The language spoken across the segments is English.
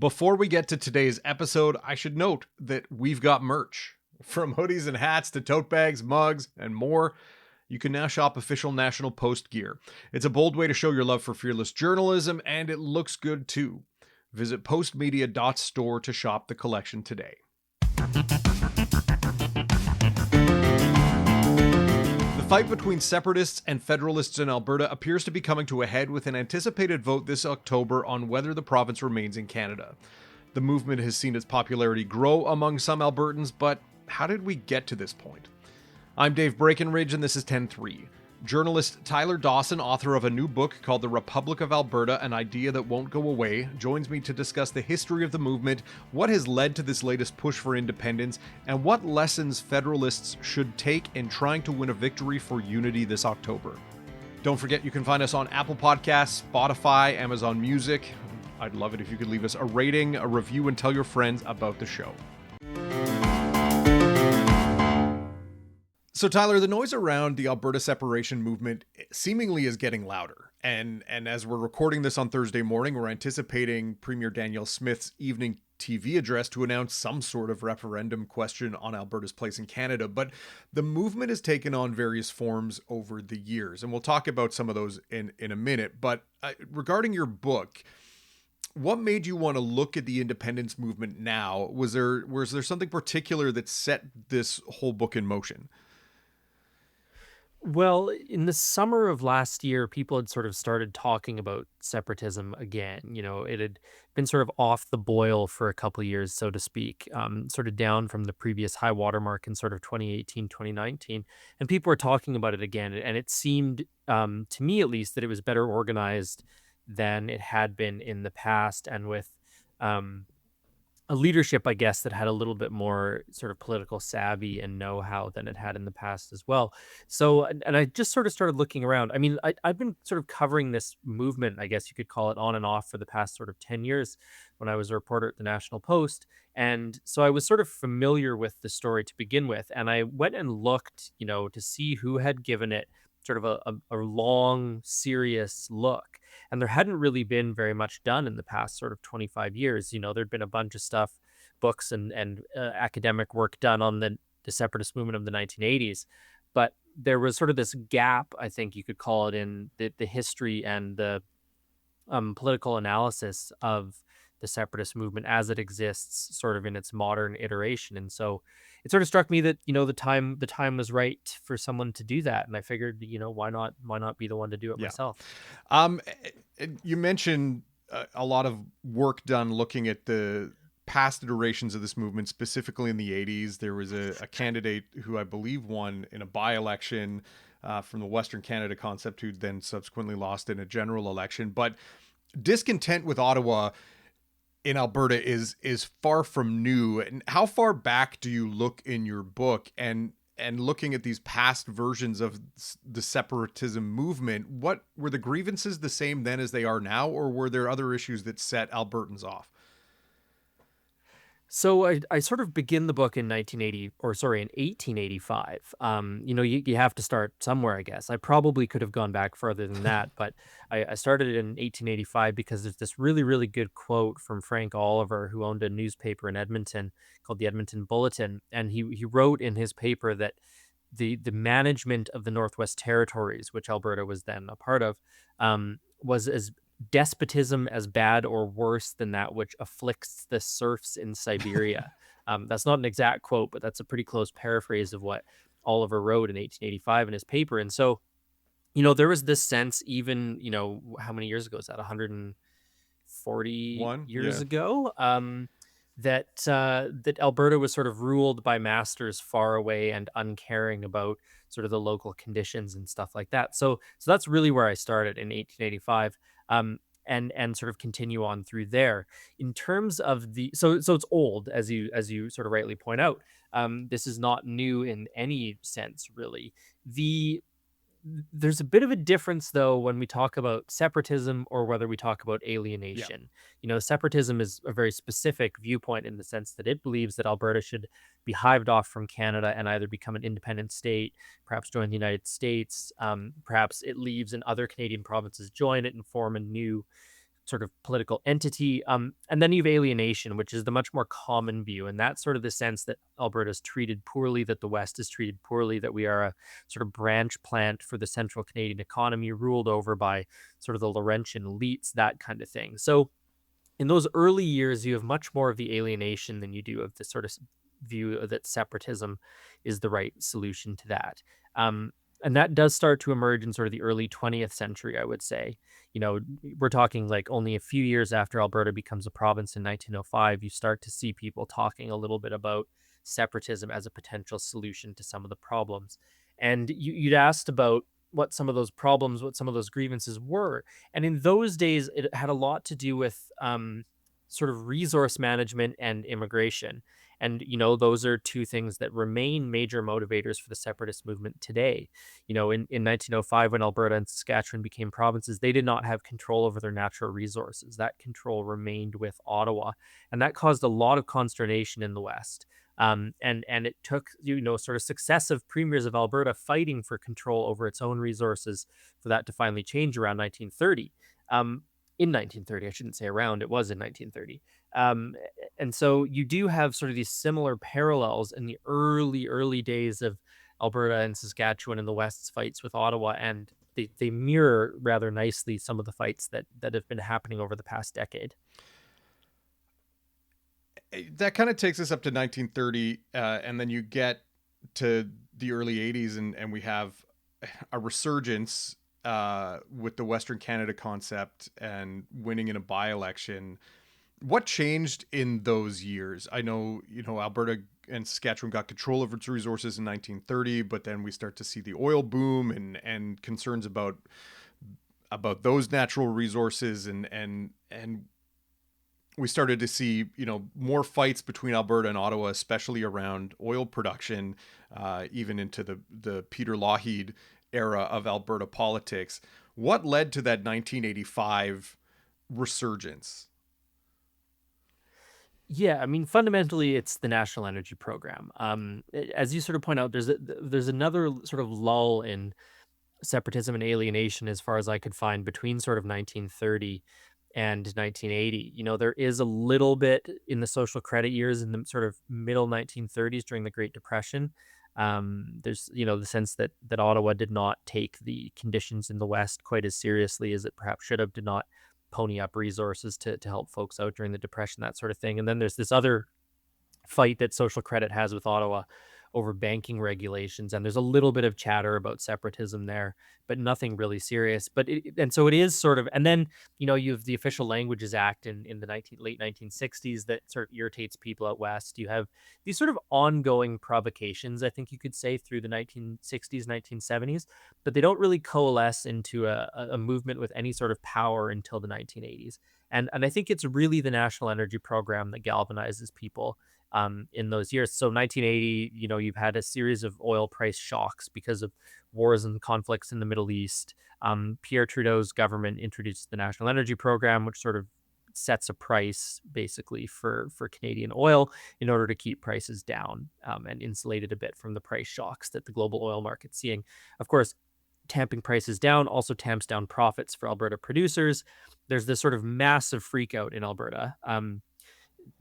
Before we get to today's episode, I should note that we've got merch. From hoodies and hats to tote bags, mugs, and more, you can now shop official National Post gear. It's a bold way to show your love for fearless journalism, and it looks good too. Visit postmedia.store to shop the collection today. The fight between separatists and federalists in Alberta appears to be coming to a head with an anticipated vote this October on whether the province remains in Canada. The movement has seen its popularity grow among some Albertans, but how did we get to this point? I'm Dave Breckenridge, and this is 10-3. Journalist Tyler Dawson, author of a new book called The Republic of Alberta, An Idea That Won't Go Away, joins me to discuss the history of the movement, what has led to this latest push for independence, and what lessons Federalists should take in trying to win a victory for unity this October. Don't forget you can find us on Apple Podcasts, Spotify, Amazon Music. I'd love it if you could leave us a rating, a review, and tell your friends about the show. So Tyler, the noise around the Alberta separation movement seemingly is getting louder. And as we're recording this on Thursday morning, we're anticipating Premier Danielle Smith's evening TV address to announce some sort of referendum question on Alberta's place in Canada. But the movement has taken on various forms over the years, and we'll talk about some of those in a minute. But regarding your book, what made you want to look at the independence movement now? Was there something particular that set this whole book in motion? Well, in the summer of last year, people had sort of started talking about separatism again. It had been sort of off the boil for a couple of years, so to speak, sort of down from the previous high watermark in sort of 2018, 2019. And people were talking about it again. And it seemed, to me at least, that it was better organized than it had been in the past, and with a leadership, I guess, that had a little bit more sort of political savvy and know-how than it had in the past as well. So, and I just sort of started looking around. I mean, I've been sort of covering this movement, I guess you could call it, on and off for the past sort of 10 years when I was a reporter at the National Post. And so I was sort of familiar with the story to begin with. And I went and looked, to see who had given it sort of a long, serious look. And there hadn't really been very much done in the past sort of 25 years. There'd been a bunch of stuff, books and academic work done on the separatist movement of the 1980s. But there was sort of this gap, I think you could call it, in the history and the political analysis of the separatist movement as it exists sort of in its modern iteration. And so it sort of struck me that, the time was right for someone to do that. And I figured, why not be the one to do it myself? You mentioned a lot of work done looking at the past iterations of this movement, specifically in the 80s. There was a candidate who I believe won in a by-election from the Western Canada concept, who then subsequently lost in a general election. But discontent with Ottawa in Alberta is far from new. And how far back do you look in your book, and looking at these past versions of the separatism movement? What were the grievances the same then as they are now, or were there other issues that set Albertans off? So I sort of begin the book in 1885. You have to start somewhere, I guess. I probably could have gone back further than that, but I started it in 1885 because there's this really, really good quote from Frank Oliver, who owned a newspaper in Edmonton called the Edmonton Bulletin. And he wrote in his paper that the management of the Northwest Territories, which Alberta was then a part of, was as despotism as bad or worse than that which afflicts the serfs in Siberia. That's not an exact quote, but that's a pretty close paraphrase of what Oliver wrote in 1885 in his paper. And so, there was this sense, even, how many years ago is that? 140 years ago, that Alberta was sort of ruled by masters far away and uncaring about sort of the local conditions and stuff like that. So that's really where I started in 1885. And sort of continue on through there. In terms of so it's old, as you sort of rightly point out. This is not new in any sense, really. There's a bit of a difference, though, when we talk about separatism or whether we talk about alienation. Separatism is a very specific viewpoint in the sense that it believes that Alberta should be hived off from Canada and either become an independent state, perhaps join the United States, perhaps it leaves and other Canadian provinces join it and form a new sort of political entity. And then you have alienation, which is the much more common view. And that's sort of the sense that Alberta is treated poorly, that the West is treated poorly, that we are a sort of branch plant for the central Canadian economy ruled over by sort of the Laurentian elites, that kind of thing. So in those early years, you have much more of the alienation than you do of the sort of view that separatism is the right solution to that. Um, and that does start to emerge in sort of the early 20th century, I would say. You know, we're talking like only a few years after Alberta becomes a province in 1905, you start to see people talking a little bit about separatism as a potential solution to some of the problems. And you'd asked about what some of those problems, what some of those grievances were. And in those days, it had a lot to do with sort of resource management and immigration. And, you know, those are two things that remain major motivators for the separatist movement today. You know, in 1905, when Alberta and Saskatchewan became provinces, they did not have control over their natural resources. That control remained with Ottawa. And that caused a lot of consternation in the West. And it took, you know, sort of successive premiers of Alberta fighting for control over its own resources for that to finally change around 1930. In 1930, I shouldn't say around, it was in 1930. Um, and so you do have sort of these similar parallels in the early days of Alberta and Saskatchewan and the West's fights with Ottawa, and they mirror rather nicely some of the fights that have been happening over the past decade. That kind of takes us up to 1930, and then you get to the early 80s, and we have a resurgence with the Western Canada concept and winning in a by-election. What changed in those years? I know, you know, Alberta and Saskatchewan got control of its resources in 1930, but then we start to see the oil boom and concerns about those natural resources, and we started to see, you know, more fights between Alberta and Ottawa, especially around oil production, even into the Peter Lougheed era of Alberta politics. What led to that 1985 resurgence? Yeah, I mean, fundamentally, it's the National Energy Program. As you sort of point out, there's another sort of lull in separatism and alienation, as far as I could find, between sort of 1930 and 1980. You know, there is a little bit in the social credit years in the sort of middle 1930s during the Great Depression. There's, you know, the sense that Ottawa did not take the conditions in the West quite as seriously as it perhaps should have, did not pony up resources to help folks out during the Depression, that sort of thing. And then there's this other fight that social credit has with Ottawa over banking regulations, and there's a little bit of chatter about separatism there, but nothing really serious. And so it is sort of, and then, you know, you have the Official Languages Act in the late 1960s that sort of irritates people out west. You have these sort of ongoing provocations, I think you could say, through the 1960s, 1970s, but they don't really coalesce into a movement with any sort of power until the 1980s. And I think it's really the National Energy Program that galvanizes people in those years. So 1980, you know, you've had a series of oil price shocks because of wars and conflicts in the Middle East. Pierre Trudeau's government introduced the National Energy Program, which sort of sets a price basically for Canadian oil in order to keep prices down, and insulate it a bit from the price shocks that the global oil market's seeing. Of course, tamping prices down also tamps down profits for Alberta producers. There's this sort of massive freak out in Alberta.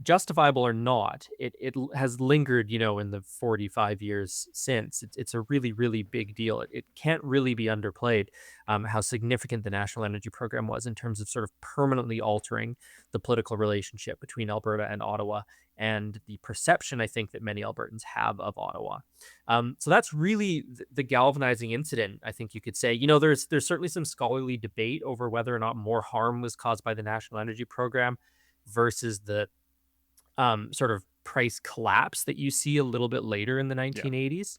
Justifiable or not, it has lingered, you know, in the 45 years since. It's a really big deal. It can't really be underplayed, how significant the National Energy Program was in terms of sort of permanently altering the political relationship between Alberta and Ottawa, and the perception, I think, that many Albertans have of Ottawa. So that's really the galvanizing incident, I think you could say. You know, there's certainly some scholarly debate over whether or not more harm was caused by the National Energy Program versus the sort of price collapse that you see a little bit later in the Yeah. 1980s.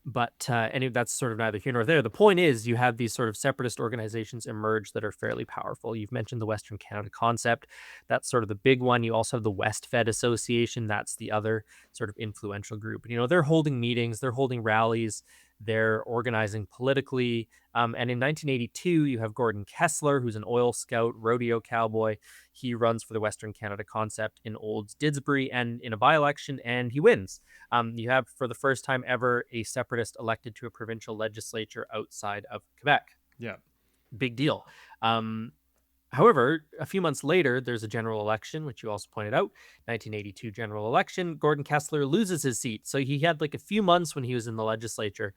But that's sort of neither here nor there. The point is, you have these sort of separatist organizations emerge that are fairly powerful. You've mentioned the Western Canada concept. That's sort of the big one. You also have the West Fed Association. That's the other sort of influential group. And, you know, they're holding meetings, they're holding rallies, they're organizing politically. And in 1982, you have Gordon Kessler, who's an oil scout, rodeo cowboy. He runs for the Western Canada Concept in Olds Didsbury and in a by-election, and he wins. You have, for the first time ever, a separatist elected to a provincial legislature outside of Quebec. Yeah. Big deal. However, a few months later, there's a general election, which you also pointed out, 1982 general election. Gordon Kessler loses his seat. So he had like a few months when he was in the legislature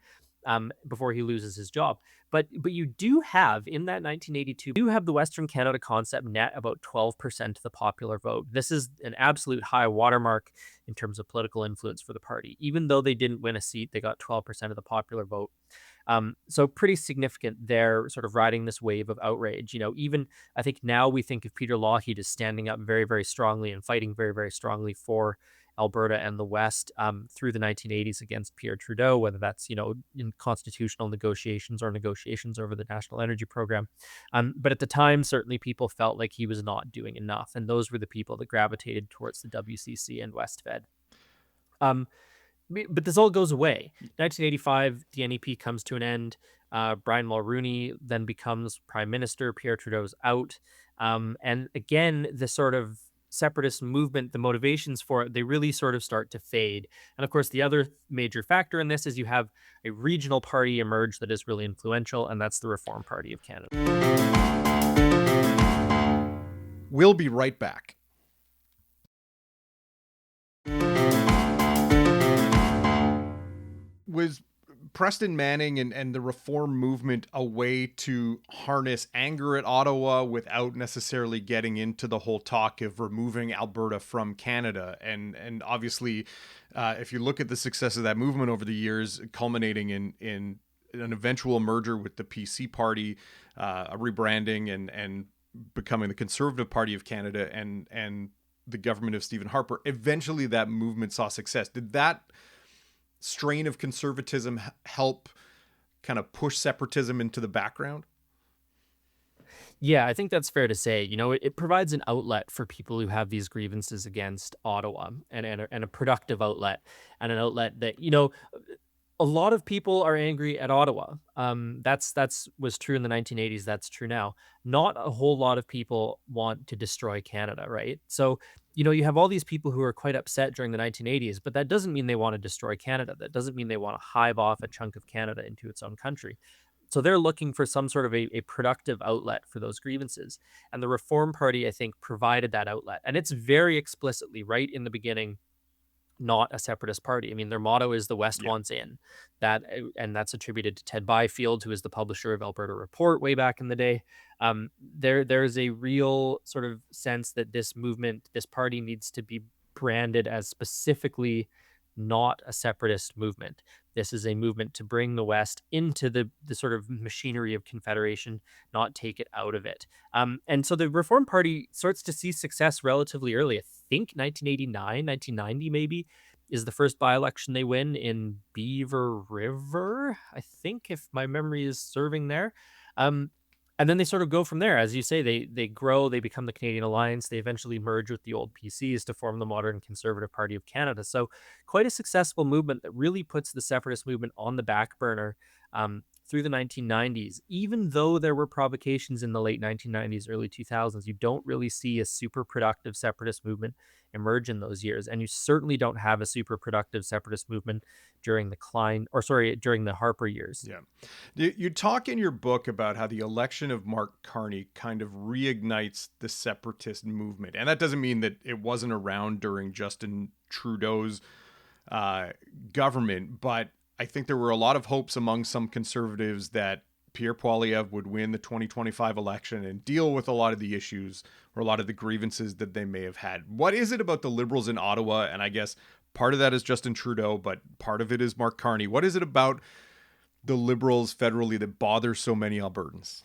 before he loses his job. But you do have in that 1982, you have the Western Canada concept net about 12% of the popular vote. This is an absolute high watermark in terms of political influence for the party. Even though they didn't win a seat, they got 12% of the popular vote. So pretty significant there, sort of riding this wave of outrage. Even I think now we think of Peter Lougheed as standing up very, very strongly and fighting very, very strongly for Alberta and the West through the 1980s against Pierre Trudeau, whether that's in constitutional negotiations or negotiations over the National Energy Program. But at the time, certainly people felt like he was not doing enough, and those were the people that gravitated towards the WCC and WestFed. Um, but this all goes away. 1985, the NEP comes to an end. Brian Mulroney then becomes prime minister. Pierre Trudeau's out. And again, the sort of separatist movement, the motivations for it, they really sort of start to fade. And of course, the other major factor in this is you have a regional party emerge that is really influential, and that's the Reform Party of Canada. We'll be right back. Was Preston Manning and the reform movement a way to harness anger at Ottawa without necessarily getting into the whole talk of removing Alberta from Canada? And obviously, if you look at the success of that movement over the years, culminating in an eventual merger with the PC Party, a rebranding and becoming the Conservative Party of Canada and the government of Stephen Harper, eventually that movement saw success. Did that strain of conservatism help kind of push separatism into the background? Yeah, I think that's fair to say. It provides an outlet for people who have these grievances against Ottawa, and a productive outlet, and an outlet that, a lot of people are angry at Ottawa. That's was true in the 1980s. That's true now. Not a whole lot of people want to destroy Canada, right? So, you have all these people who are quite upset during the 1980s, but that doesn't mean they want to destroy Canada. That doesn't mean they want to hive off a chunk of Canada into its own country. So they're looking for some sort of a productive outlet for those grievances. And the Reform Party, I think, provided that outlet. And it's very explicitly right in the beginning not a separatist party. I mean, their motto is "The West Yeah. wants in." And that's attributed to Ted Byfield, who is the publisher of Alberta Report way back in the day. There's a real sort of sense that this movement, this party, needs to be branded as specifically not a separatist movement. This is a movement to bring the West into the sort of machinery of Confederation, not take it out of it. And so the Reform Party starts to see success relatively early. I think 1989, 1990 maybe is the first by-election they win in Beaver River, I think, if my memory is serving there. Um, and then they sort of go from there. As you say, they grow, they become the Canadian Alliance, they eventually merge with the old PCs to form the modern Conservative Party of Canada. So quite a successful movement that really puts the separatist movement on the back burner through the 1990s. Even though there were provocations in the late 1990s, early 2000s, you don't really see a super productive separatist movement emerge in those years. And you certainly don't have a super productive separatist movement during during the Harper years. Yeah. You talk in your book about how the election of Mark Carney kind of reignites the separatist movement. And that doesn't mean that it wasn't around during Justin Trudeau's government, but I think there were a lot of hopes among some conservatives that Pierre Poilievre would win the 2025 election and deal with a lot of the issues or a lot of the grievances that they may have had. What is it about the Liberals in Ottawa? And I guess part of that is Justin Trudeau, but part of it is Mark Carney. What is it about the Liberals federally that bothers so many Albertans?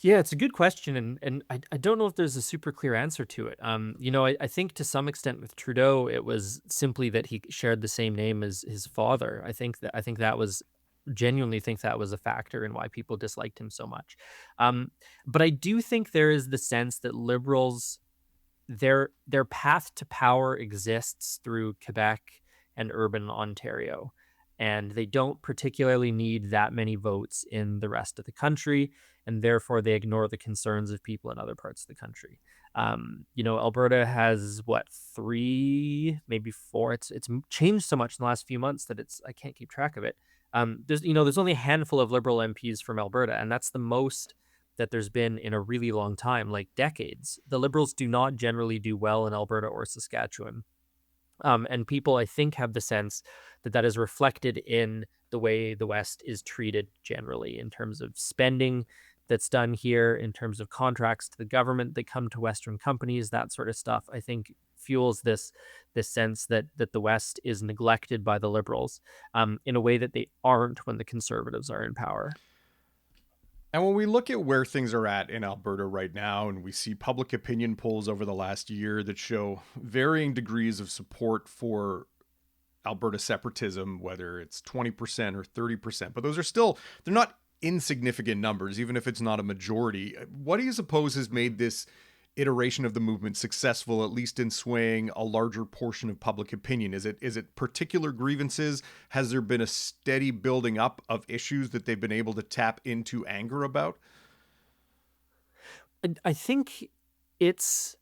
Yeah, it's a good question, and I don't know if there's a super clear answer to it. I think to some extent with Trudeau, it was simply that he shared the same name as his father. I think that was genuinely think that was a factor in why people disliked him so much. But I do think there is the sense that Liberals, their path to power exists through Quebec and urban Ontario, and they don't particularly need that many votes in the rest of the country, and therefore they ignore the concerns of people in other parts of the country. Alberta has what, three, maybe four. It's changed so much in the last few months that I can't keep track of it. There's only a handful of Liberal MPs from Alberta, and that's the most that there's been in a really long time, like decades. The Liberals do not generally do well in Alberta or Saskatchewan. And people, I think, have the sense that that is reflected in the way the West is treated generally in terms of spending that's done here, in terms of contracts to the government that come to Western companies, that sort of stuff. I think fuels this sense that the West is neglected by the Liberals in a way that they aren't when the Conservatives are in power. And when we look at where things are at in Alberta right now, and we see public opinion polls over the last year that show varying degrees of support for Alberta separatism, whether it's 20% or 30%, but those are still, they're not insignificant numbers, even if it's not a majority. What do you suppose has made this iteration of the movement successful, at least in swaying a larger portion of public opinion? Is it particular grievances? Has there been a steady building up of issues that they've been able to tap into anger about? And I think it's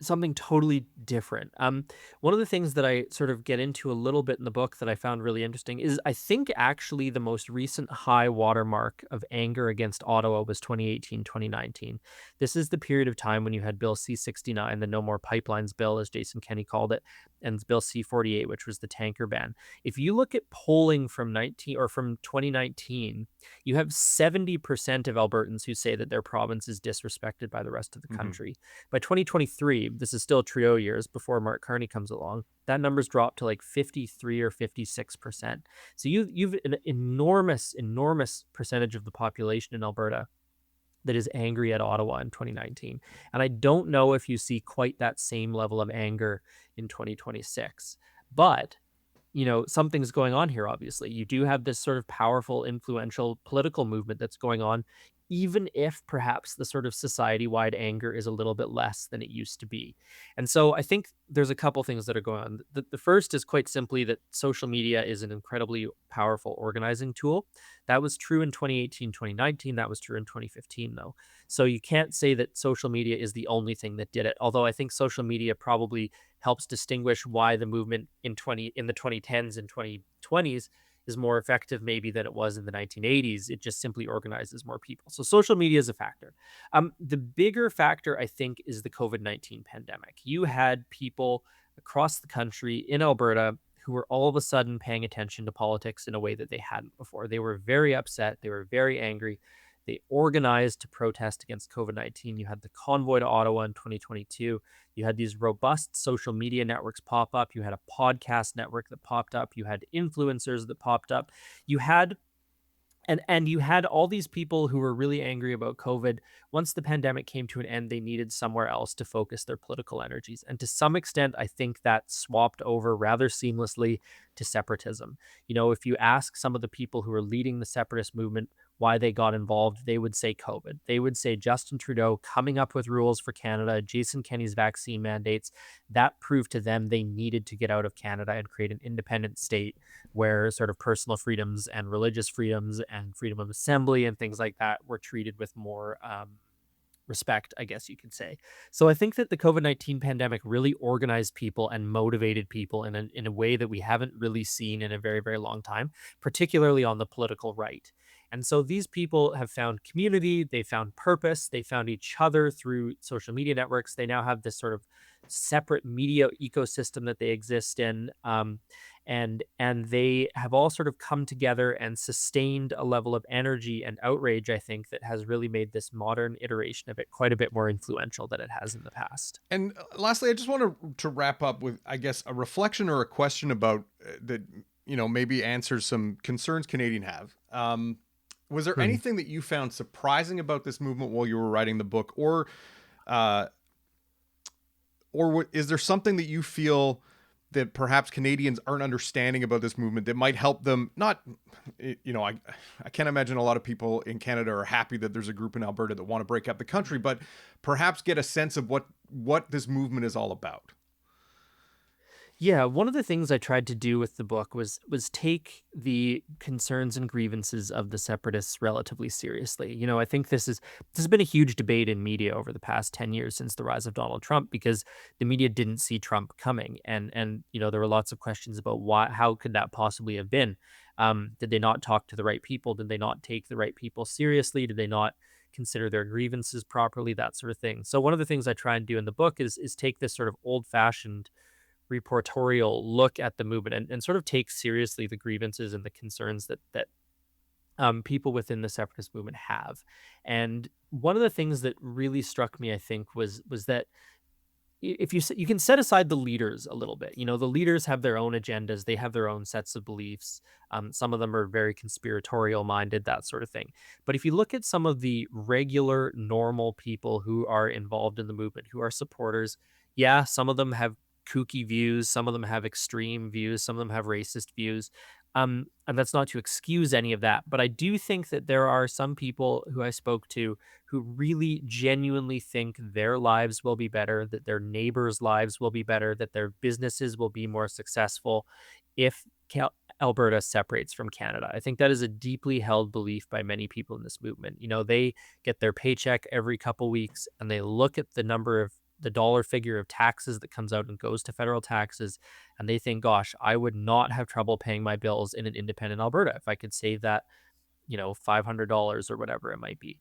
something totally different. One of the things that I sort of get into a little bit in the book that I found really interesting is I think actually the most recent high watermark of anger against Ottawa was 2018, 2019. This is the period of time when you had Bill C-69, the No More Pipelines bill, as Jason Kenney called it, and Bill C-48, which was the tanker ban. If you look at polling from 2019, you have 70% of Albertans who say that their province is disrespected by the rest of the Mm-hmm. country. By 2023, this is still Trudeau years before Mark Carney comes along, that number's dropped to like 53 or 56%. So you've an enormous percentage of the population in Alberta that is angry at Ottawa in 2019. And I don't know if you see quite that same level of anger in 2026. But something's going on here, obviously. You do have this sort of powerful, influential political movement that's going on, even if perhaps the sort of society wide anger is a little bit less than it used to be. And so I think there's a couple things that are going on. The first is quite simply that social media is an incredibly powerful organizing tool. That was true in 2018, 2019. That was true in 2015, though. So you can't say that social media is the only thing that did it. Although I think social media probably helps distinguish why the movement in the 2010s and 2020s is more effective maybe than it was in the 1980s. It just simply organizes more people. So social media is a factor. The bigger factor, I think, is the COVID-19 pandemic. You had people across the country in Alberta who were all of a sudden paying attention to politics in a way that they hadn't before. They were very upset. They were very angry. They organized to protest against COVID-19. You had the convoy to Ottawa in 2022. You had these robust social media networks pop up. You had a podcast network that popped up. You had influencers that popped up. You had and you had all these people who were really angry about COVID. Once the pandemic came to an end, they needed somewhere else to focus their political energies. And to some extent, I think that swapped over rather seamlessly to separatism. If you ask some of the people who are leading the separatist movement why they got involved, they would say COVID. They would say Justin Trudeau coming up with rules for Canada, Jason Kenney's vaccine mandates, that proved to them they needed to get out of Canada and create an independent state where sort of personal freedoms and religious freedoms and freedom of assembly and things like that were treated with more respect, I guess you could say. So I think that the COVID-19 pandemic really organized people and motivated people in a way that we haven't really seen in a very, very long time, particularly on the political right. And so these people have found community, they found purpose, they found each other through social media networks. They now have this sort of separate media ecosystem that they exist in. And they have all sort of come together and sustained a level of energy and outrage, I think, that has really made this modern iteration of it quite a bit more influential than it has in the past. And lastly, I just want to wrap up with, I guess, a reflection or a question about that, maybe answers some concerns Canadian have. Was there Hmm. anything that you found surprising about this movement while you were writing the book, uh, or is there something that you feel that perhaps Canadians aren't understanding about this movement that might help them? Not, I can't imagine a lot of people in Canada are happy that there's a group in Alberta that want to break up the country, but perhaps get a sense of what this movement is all about. Yeah, one of the things I tried to do with the book was take the concerns and grievances of the separatists relatively seriously. I think this has been a huge debate in media over the past 10 years since the rise of Donald Trump because the media didn't see Trump coming and there were lots of questions about how could that possibly have been? Did they not talk to the right people? Did they not take the right people seriously? Did they not consider their grievances properly, that sort of thing. So one of the things I try and do in the book is take this sort of old-fashioned reportorial look at the movement and sort of take seriously the grievances and the concerns that people within the separatist movement have. And one of the things that really struck me, I think, was that if you can set aside the leaders a little bit. The leaders have their own agendas, they have their own sets of beliefs. Some of them are very conspiratorial minded, that sort of thing. But if you look at some of the regular normal people who are involved in the movement, who are supporters, yeah, some of them have kooky views, some of them have extreme views, some of them have racist views. And that's not to excuse any of that, but I do think that there are some people who I spoke to who really genuinely think their lives will be better, that their neighbors' lives will be better, that their businesses will be more successful if Alberta separates from Canada. I think that is a deeply held belief by many people in this movement. They get their paycheck every couple weeks and they look at the dollar figure of taxes that comes out and goes to federal taxes, and they think, gosh, I would not have trouble paying my bills in an independent Alberta if I could save that, $500 or whatever it might be.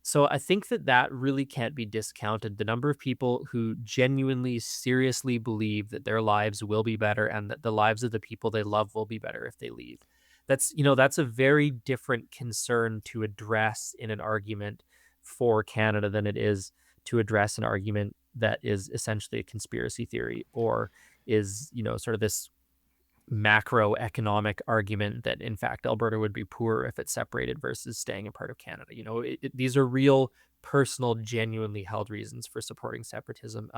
So I think that really can't be discounted. The number of people who genuinely, seriously believe that their lives will be better and that the lives of the people they love will be better if they leave. That's a very different concern to address in an argument for Canada than it is to address an argument that is essentially a conspiracy theory or is, sort of this macroeconomic argument that in fact Alberta would be poorer if it separated versus staying a part of Canada. These are real, personal, genuinely held reasons for supporting separatism.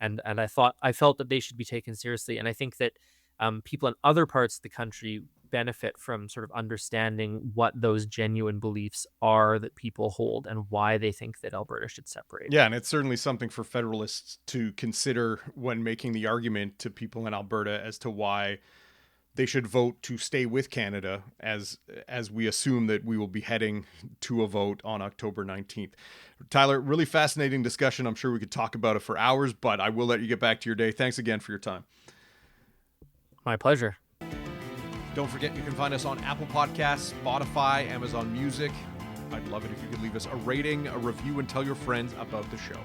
And I felt that they should be taken seriously. And I think that people in other parts of the country benefit from sort of understanding what those genuine beliefs are that people hold and why they think that Alberta should separate. Yeah, and it's certainly something for Federalists to consider when making the argument to people in Alberta as to why they should vote to stay with Canada, as we assume that we will be heading to a vote on October 19th. Tyler, really fascinating discussion. I'm sure we could talk about it for hours, but I will let you get back to your day. Thanks again for your time. My pleasure. Don't forget, you can find us on Apple Podcasts, Spotify, Amazon Music. I'd love it if you could leave us a rating, a review, and tell your friends about the show.